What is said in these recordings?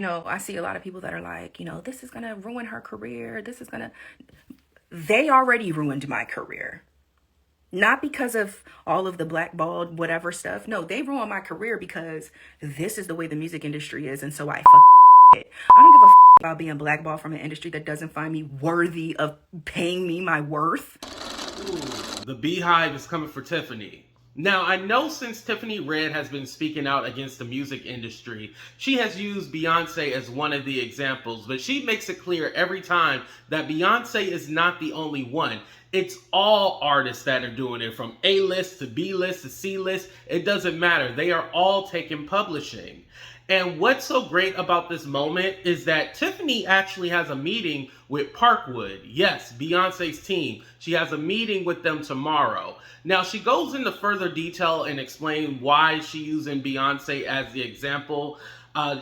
I see a lot of people that are like, this is going to ruin her career. They already ruined my career. Not because of all of the blackballed whatever stuff. No, they ruined my career because this is the way the music industry is. And so I it. I don't give a about being blackballed from an industry that doesn't find me worthy of paying me my worth. Ooh, the Beyhive is coming for Tiffany. Now, I know since Tiffany Red has been speaking out against the music industry, she has used Beyonce as one of the examples, but she makes it clear every time that Beyonce is not the only one. It's all artists that are doing it, from A-list to B-list to C-list. It doesn't matter. They are all taking publishing. And what's so great about this moment is that Tiffany actually has a meeting with Parkwood. Yes, Beyonce's team. She has a meeting with them tomorrow. Now, she goes into further detail and explain why she's using Beyonce as the example.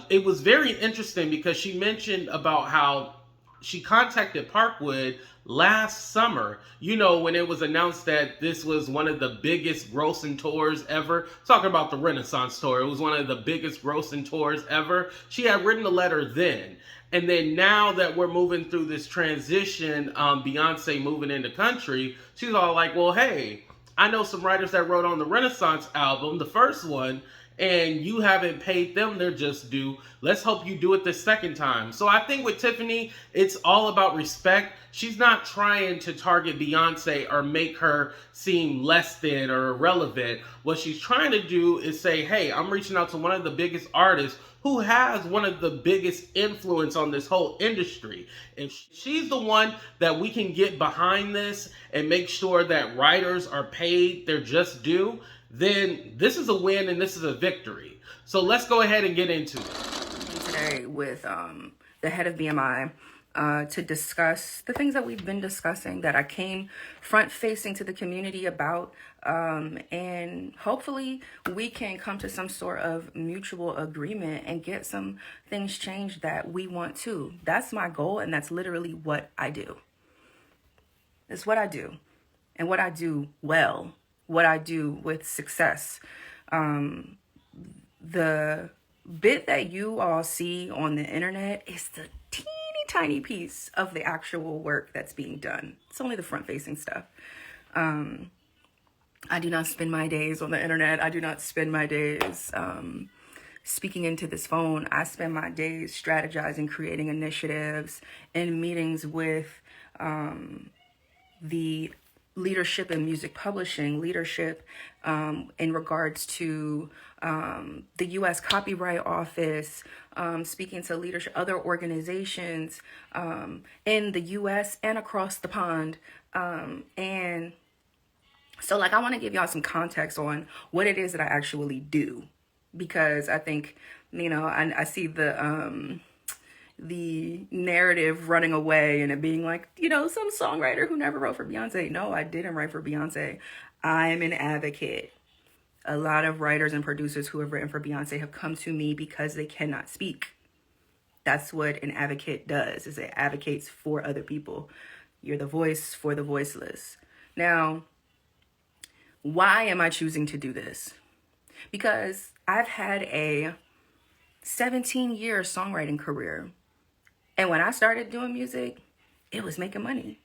It was very interesting because she mentioned about how she contacted Parkwood last summer, when it was announced that this was one of the biggest grossing tours ever. Talking about the Renaissance tour, it was one of the biggest grossing tours ever. She had written a letter then. And then now that we're moving through this transition, Beyonce moving into country, she's all like, well, hey, I know some writers that wrote on the Renaissance album, the first one, and you haven't paid them their just due. Let's hope you do it the second time. So I think with Tiffany, it's all about respect. She's not trying to target Beyonce or make her seem less than or irrelevant. What she's trying to do is say, hey, I'm reaching out to one of the biggest artists who has one of the biggest influence on this whole industry. If she's the one that we can get behind this and make sure that writers are paid their just due, then this is a win and this is a victory. So let's go ahead and get into it. Today with the head of BMI to discuss the things that we've been discussing, that I came front facing to the community about, and hopefully we can come to some sort of mutual agreement and get some things changed that we want to. That's my goal, and that's literally what I do. It's what I do, and what I do well, what I do with success. The bit that you all see on the internet is the teeny tiny piece of the actual work that's being done. It's only the front facing stuff. I do not spend my days on the internet. I do not spend my days speaking into this phone. I spend my days strategizing, creating initiatives, in meetings with the leadership in music publishing, leadership in regards to the U.S. Copyright Office, speaking to leadership, other organizations in the U.S. and across the pond. And so, I want to give y'all some context on what it is that I actually do, because I think, I see the narrative running away and it being like, some songwriter who never wrote for Beyonce. No, I didn't write for Beyonce. I'm an advocate. A lot of writers and producers who have written for Beyonce have come to me because they cannot speak. That's what an advocate does, is it advocates for other people. You're the voice for the voiceless. Now, why am I choosing to do this? Because I've had a 17-year songwriting career. And when I started doing music, it was making money.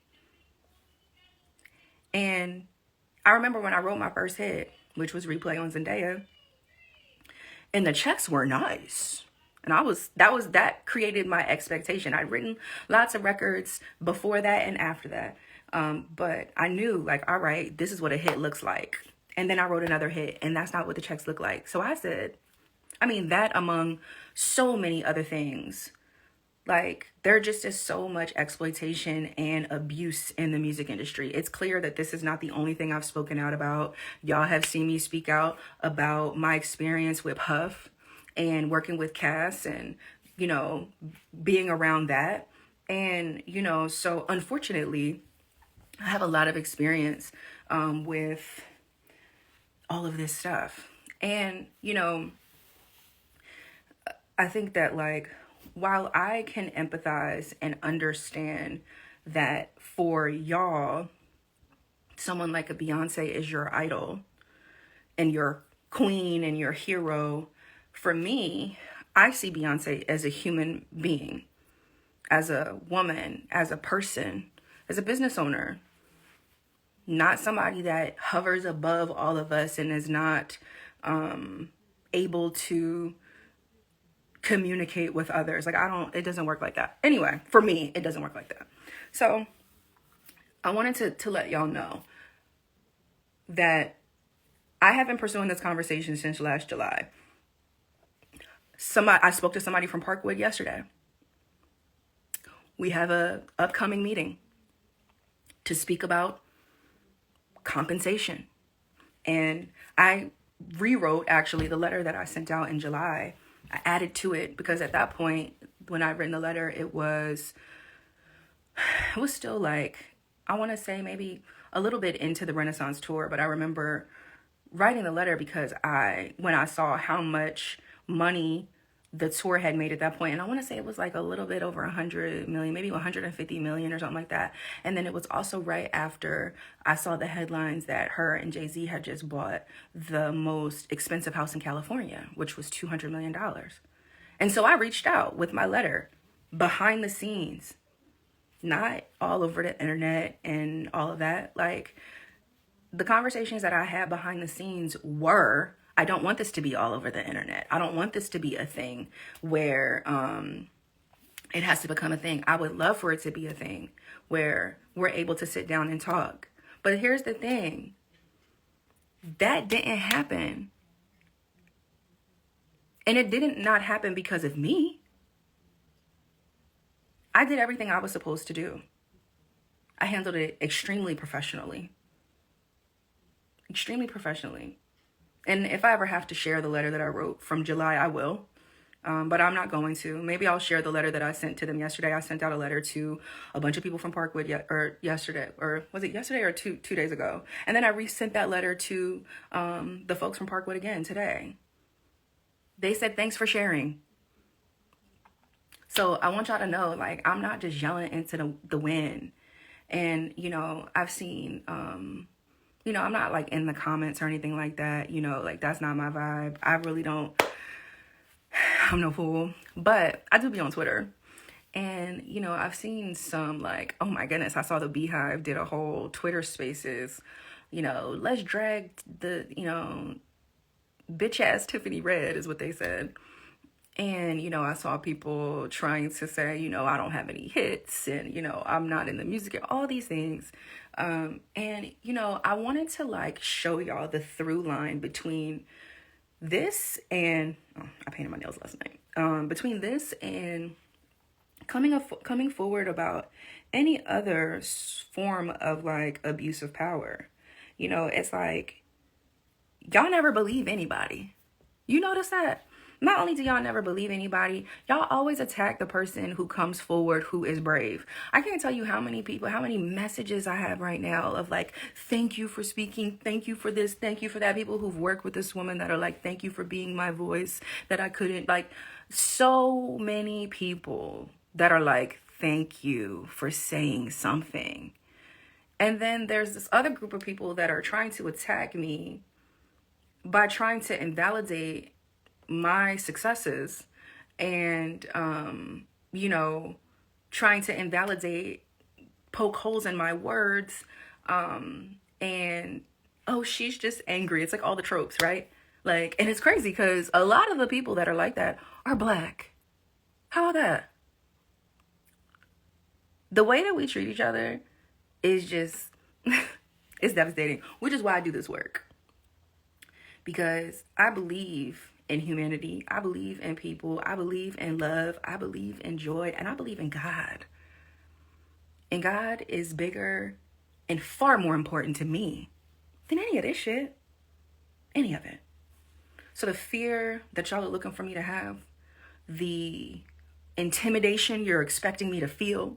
And I remember when I wrote my first hit, which was Replay on Zendaya, and the checks were nice. And that created my expectation. I'd written lots of records before that and after that. But I knew, all right, this is what a hit looks like. And then I wrote another hit, and that's not what the checks look like. So I said, that among so many other things, there just is so much exploitation and abuse in the music industry. It's clear that this is not the only thing I've spoken out about. Y'all have seen me speak out about my experience with Huff and working with Cass and, being around that. And, so unfortunately, I have a lot of experience with all of this stuff. And, I think that while I can empathize and understand that for y'all, someone like a Beyonce is your idol and your queen and your hero, for me, I see Beyonce as a human being, as a woman, as a person, as a business owner, not somebody that hovers above all of us and is not able to communicate with others. Like, it doesn't work like that. Anyway, for me, it doesn't work like that. So I wanted to let y'all know that I have been pursuing this conversation since last July. I spoke to somebody from Parkwood yesterday. We have a upcoming meeting to speak about compensation. And I rewrote actually the letter that I sent out in July. I added to it because at that point, when I'd written the letter, it was still like, I want to say maybe a little bit into the Renaissance tour, but I remember writing the letter because when I saw how much money the tour had made at that point, and I want to say it was like a little bit over 100 million, maybe 150 million or something like that. And then it was also right after I saw the headlines that her and Jay-Z had just bought the most expensive house in California, which was $200 million. And so I reached out with my letter behind the scenes, not all over the internet and all of that. Like, the conversations that I had behind the scenes were, I don't want this to be all over the internet. I don't want this to be a thing where it has to become a thing. I would love for it to be a thing where we're able to sit down and talk. But here's the thing. That didn't happen. And it didn't not happen because of me. I did everything I was supposed to do. I handled it extremely professionally. Extremely professionally. And if I ever have to share the letter that I wrote from July, I will. But I'm not going to. Maybe I'll share the letter that I sent to them yesterday. I sent out a letter to a bunch of people from Parkwood yesterday, or was it yesterday or two days ago? And then I resent that letter to the folks from Parkwood again today. They said, thanks for sharing. So I want y'all to know, like, I'm not just yelling into the wind. And, I've seen, I'm not like in the comments or anything like that. Like, that's not my vibe. I really don't. I'm no fool. But I do be on Twitter. And, I've seen some like, oh my goodness, I saw the Beyhive did a whole Twitter spaces, let's drag the, bitch ass Tiffany Red is what they said. And, I saw people trying to say, I don't have any hits and, I'm not in the music, all these things. And, I wanted to like show y'all the through line between this and, I painted my nails last night. Between this and coming forward about any other form of like abuse of power. It's like, y'all never believe anybody. You notice that? Not only do y'all never believe anybody, y'all always attack the person who comes forward, who is brave. I can't tell you how many people, how many messages I have right now of like, thank you for speaking, thank you for this, thank you for that. People who've worked with this woman that are like, thank you for being my voice, that I couldn't, like, so many people that are like, thank you for saying something. And then there's this other group of people that are trying to attack me by trying to invalidate my successes and, trying to invalidate, poke holes in my words. And, oh, she's just angry. It's like all the tropes, right? Like, and it's crazy because a lot of the people that are like that are Black. How about that? The way that we treat each other is just, it's devastating, which is why I do this work. Because I believe in humanity. I believe in people. I believe in love. I believe in joy. And I believe in God. And God is bigger and far more important to me than any of this shit. Any of it. So the fear that y'all are looking for me to have, the intimidation you're expecting me to feel,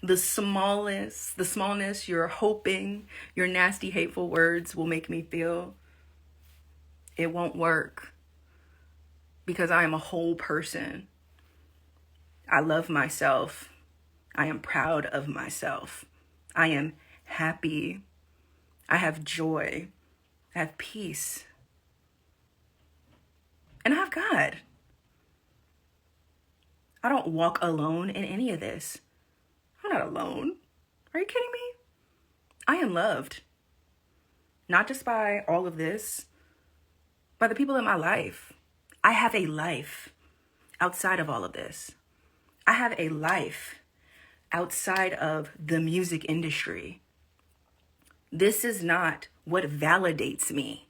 the smallness you're hoping your nasty, hateful words will make me feel, it won't work. Because I am a whole person. I love myself. I am proud of myself. I am happy. I have joy. I have peace. And I have God. I don't walk alone in any of this. I'm not alone. Are you kidding me? I am loved. Not just by all of this, by the people in my life. I have a life outside of all of this. I have a life outside of the music industry. This is not what validates me.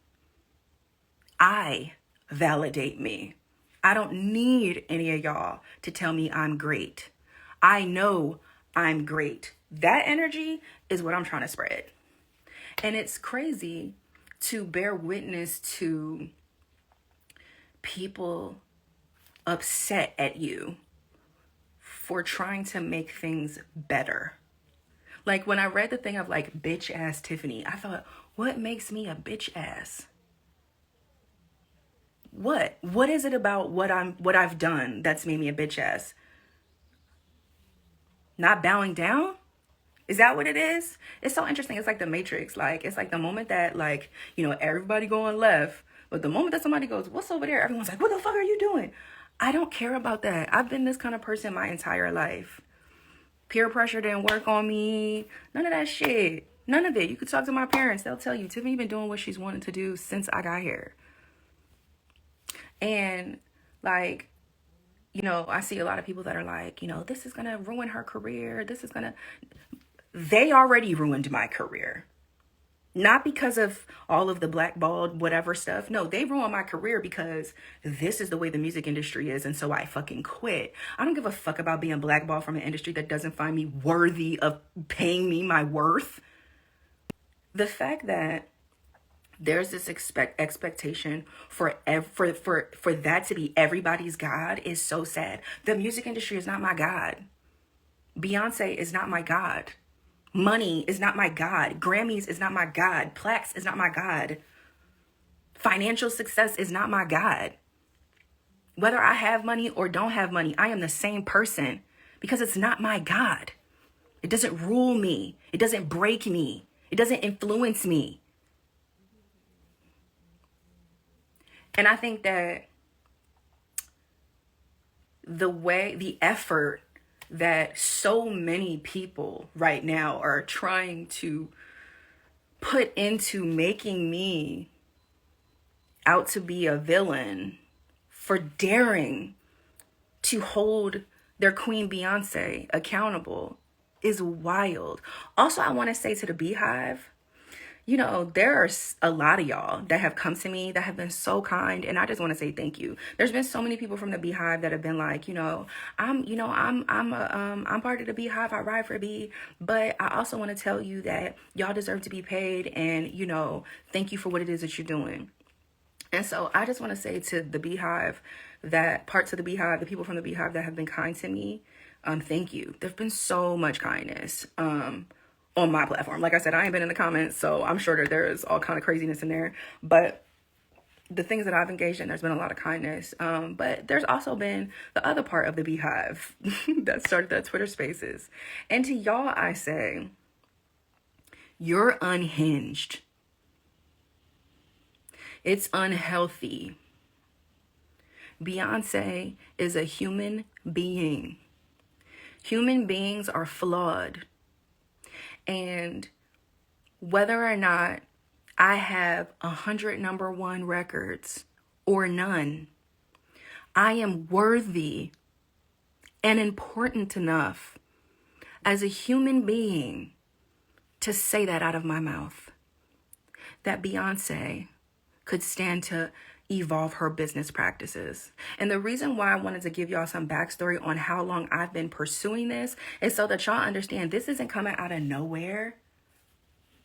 I validate me. I don't need any of y'all to tell me I'm great. I know I'm great. That energy is what I'm trying to spread. And it's crazy to bear witness to people upset at you for trying to make things better. Like when I read the thing of like bitch ass Tiffany, I thought, what makes me a bitch ass? What is it about what I've done that's made me a bitch ass? Not bowing down? Is that what it is? It's so interesting. It's like the Matrix. Like, it's like the moment that, like, you know, everybody going left, but the moment that somebody goes, what's over there? Everyone's like, what the fuck are you doing? I don't care about that. I've been this kind of person my entire life. Peer pressure didn't work on me. None of that shit. None of it. You could talk to my parents. They'll tell you, Tiffany been doing what she's wanted to do since I got here. And, like, you know, I see a lot of people that are like, you know, this is going to ruin her career. This is going to... They already ruined my career. Not because of all of the blackballed whatever stuff. No, they ruined my career because this is the way the music industry is. And so I fucking quit. I don't give a fuck about being blackballed from an industry that doesn't find me worthy of paying me my worth. The fact that there's this expectation for that to be everybody's God is so sad. The music industry is not my God. Beyonce is not my God. Money is not my God. Grammys is not my God. Plaques is not my God. Financial success is not my God. Whether I have money or don't have money, I am the same person because it's not my God. It doesn't rule me. It doesn't break me. It doesn't influence me. And I think that the effort that so many people right now are trying to put into making me out to be a villain for daring to hold their queen Beyonce accountable is wild. Also, I want to say to the Beyhive, you know, there's a lot of y'all that have come to me that have been so kind, and I just want to say thank you. There's been so many people from the Beyhive that have been like, I'm part of the Beyhive. I ride for B, but I also want to tell you that y'all deserve to be paid, and thank you for what it is that you're doing. And so I just want to say to the Beyhive, that parts of the Beyhive, the people from the Beyhive that have been kind to me, thank you. There's been so much kindness. On my platform. Like I said, I ain't been in the comments, so I'm sure that there is all kind of craziness in there. But the things that I've engaged in, there's been a lot of kindness. But there's also been the other part of the Beyhive that started that Twitter Spaces. And to y'all, I say, you're unhinged. It's unhealthy. Beyonce is a human being. Human beings are flawed. And whether or not I have 100 number one records or none, I am worthy and important enough as a human being to say that out of my mouth. That Beyonce could stand to evolve her business practices. And the reason why I wanted to give y'all some backstory on how long I've been pursuing this is so that y'all understand this isn't coming out of nowhere.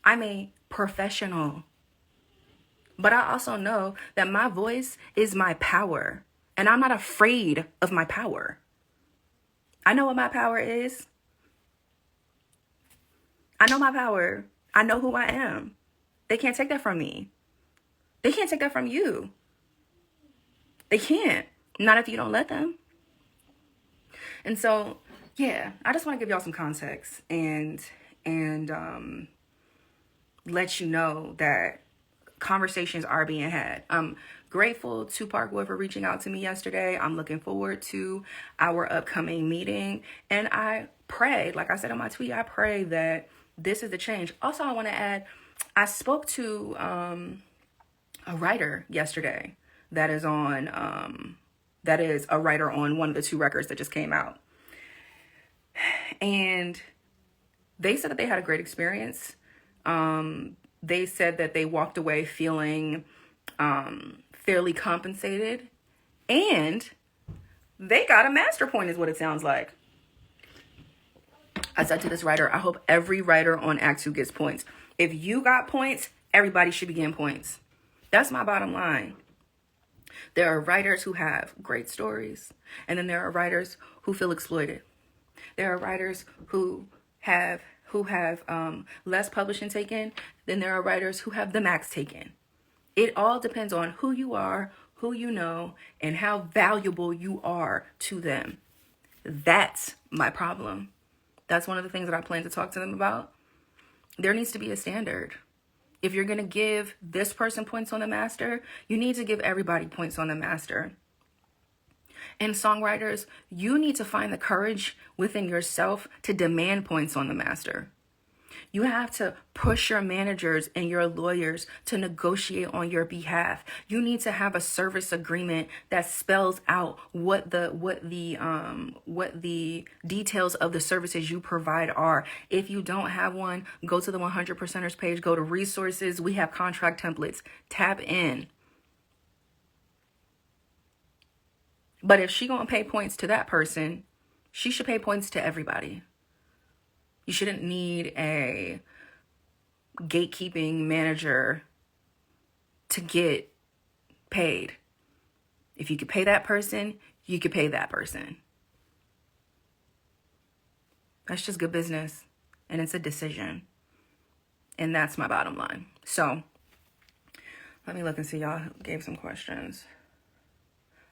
I'm a professional. But I also know that my voice is my power. And I'm not afraid of my power. I know what my power is. I know my power. I know who I am. They can't take that from me. They can't take that from you. They can't. Not if you don't let them. And so, yeah, I just want to give y'all some context and let you know that conversations are being had. grateful to Parkwood for reaching out to me yesterday. I'm looking forward to our upcoming meeting. And I pray, like I said in my tweet, I pray that this is the change. Also, I want to add, I spoke to a writer yesterday that is a writer on one of the 2 records that just came out. And they said that they had a great experience. They said that they walked away feeling fairly compensated, and they got a master point is what it sounds like. I said to this writer, I hope every writer on Act 2 gets points. If you got points, everybody should be getting points. That's my bottom line. There are writers who have great stories, and then there are writers who feel exploited. There are writers who have less publishing taken, then there are writers who have the max taken. It all depends on who you are, who you know, and how valuable you are to them. That's my problem. That's one of the things that I plan to talk to them about. There needs to be a standard. If you're going to give this person points on the master, you need to give everybody points on the master. And songwriters, you need to find the courage within yourself to demand points on the master. You have to push your managers and your lawyers to negotiate on your behalf. You need to have a service agreement that spells out what the details of the services you provide are. If you don't have one, go to the 100%ers page, go to resources. We have contract templates. Tap in. But if she gonna pay points to that person, she should pay points to everybody. You shouldn't need a gatekeeping manager to get paid. If you could pay that person, you could pay that person. That's just good business. And it's a decision. And that's my bottom line. So let me look and see. Y'all gave some questions.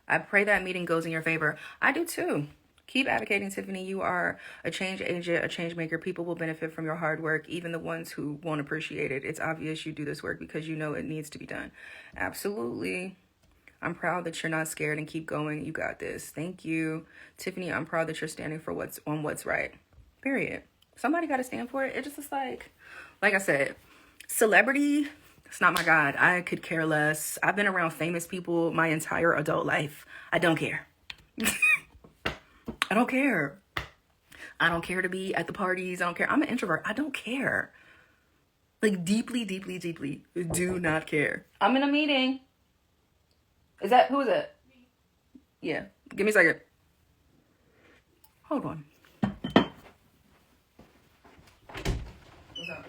I pray that meeting goes in your favor. I do too. Keep advocating, Tiffany. You are a change agent, a change maker. People will benefit from your hard work, even the ones who won't appreciate it. It's obvious you do this work because you know it needs to be done. Absolutely. I'm proud that you're not scared and keep going. You got this. Thank you. Tiffany, I'm proud that you're standing for what's right. Period. Somebody got to stand for it. It just is like I said, celebrity, it's not my God. I could care less. I've been around famous people my entire adult life. I don't care. I don't care. I don't care to be at the parties. I don't care. I'm an introvert. I don't care. Like deeply, deeply, deeply do not care. I'm in a meeting. Who is that? Yeah. Give me a second. Hold on. What's up?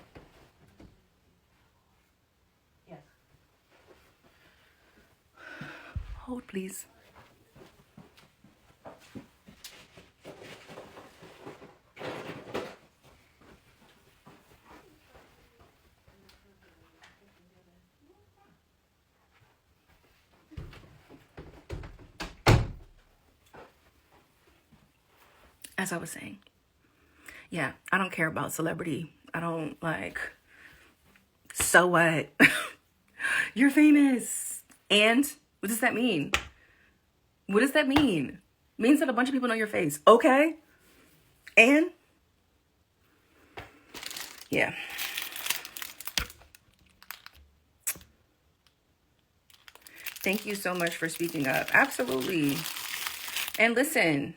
Yes. Hold, please. As I was saying, yeah, I don't care about celebrity. I don't so what? You're famous. And what does that mean? What does that mean? It means that a bunch of people know your face. Okay. And yeah. Thank you so much for speaking up. Absolutely. And listen,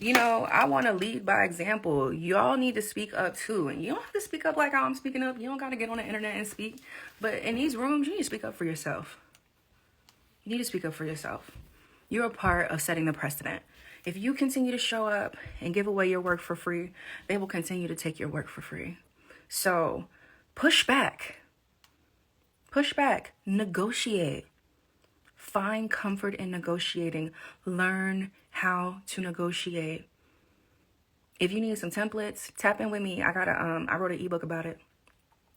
I want to lead by example. Y'all need to speak up too. And you don't have to speak up like how I'm speaking up. You don't got to get on the internet and speak. But in these rooms, you need to speak up for yourself. You need to speak up for yourself. You're a part of setting the precedent. If you continue to show up and give away your work for free, they will continue to take your work for free. So push back. Push back. Negotiate. Find comfort in negotiating. Learn how to negotiate. If you need some templates, tap in with me. I wrote an ebook about it.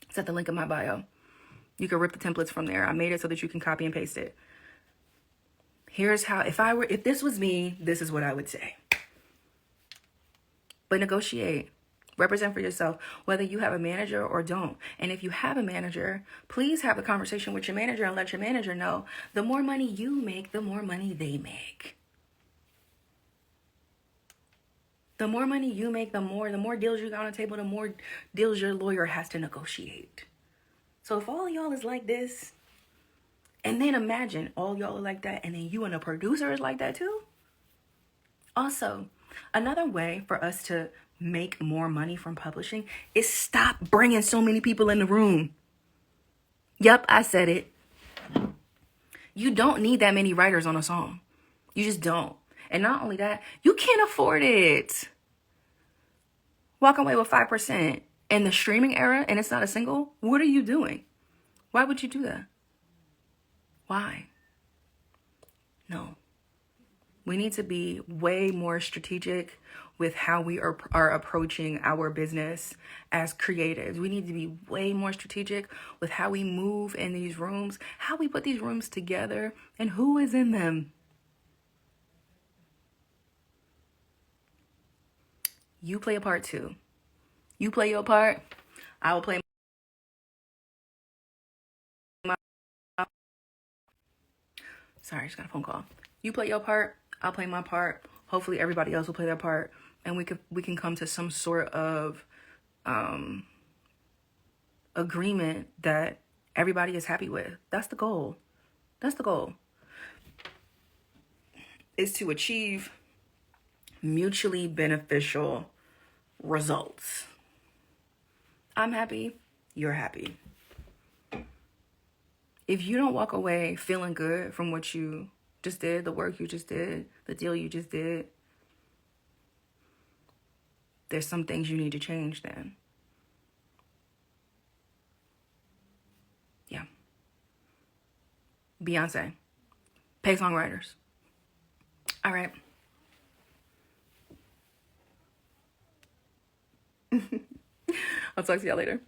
It's at the link in my bio. You can rip the templates from there. I made it so that you can copy and paste it. Here's how, if this was me, this is what I would say. But negotiate. Represent for yourself, whether you have a manager or don't. And if you have a manager, please have a conversation with your manager and let your manager know the more money you make, the more money they make. The more money you make, the more deals you got on the table, the more deals your lawyer has to negotiate. So if all y'all is like this, and then imagine all y'all are like that, and then you and a producer is like that too. Also, another way for us to make more money from publishing is stop bringing so many people in the room. Yep, I said it. You don't need that many writers on a song. You just don't. And not only that, you can't afford it. Walk away with 5% in the streaming era and it's not a single. What are you doing? Why would you do that? Why? No. We need to be way more strategic with how we are approaching our business as creatives. We need to be way more strategic with how we move in these rooms, how we put these rooms together, and who is in them. You play a part too. You play your part, I will play my... Sorry, I just got a phone call. You play your part, I'll play my part. Hopefully everybody else will play their part, and we can come to some sort of agreement that everybody is happy with. That's the goal. That's the goal. Is to achieve mutually beneficial results. I'm happy, you're happy. If you don't walk away feeling good from what you just did, the work you just did, the deal you just did, there's some things you need to change then. Yeah. Beyonce. Pay songwriters. All right. I'll talk to y'all later.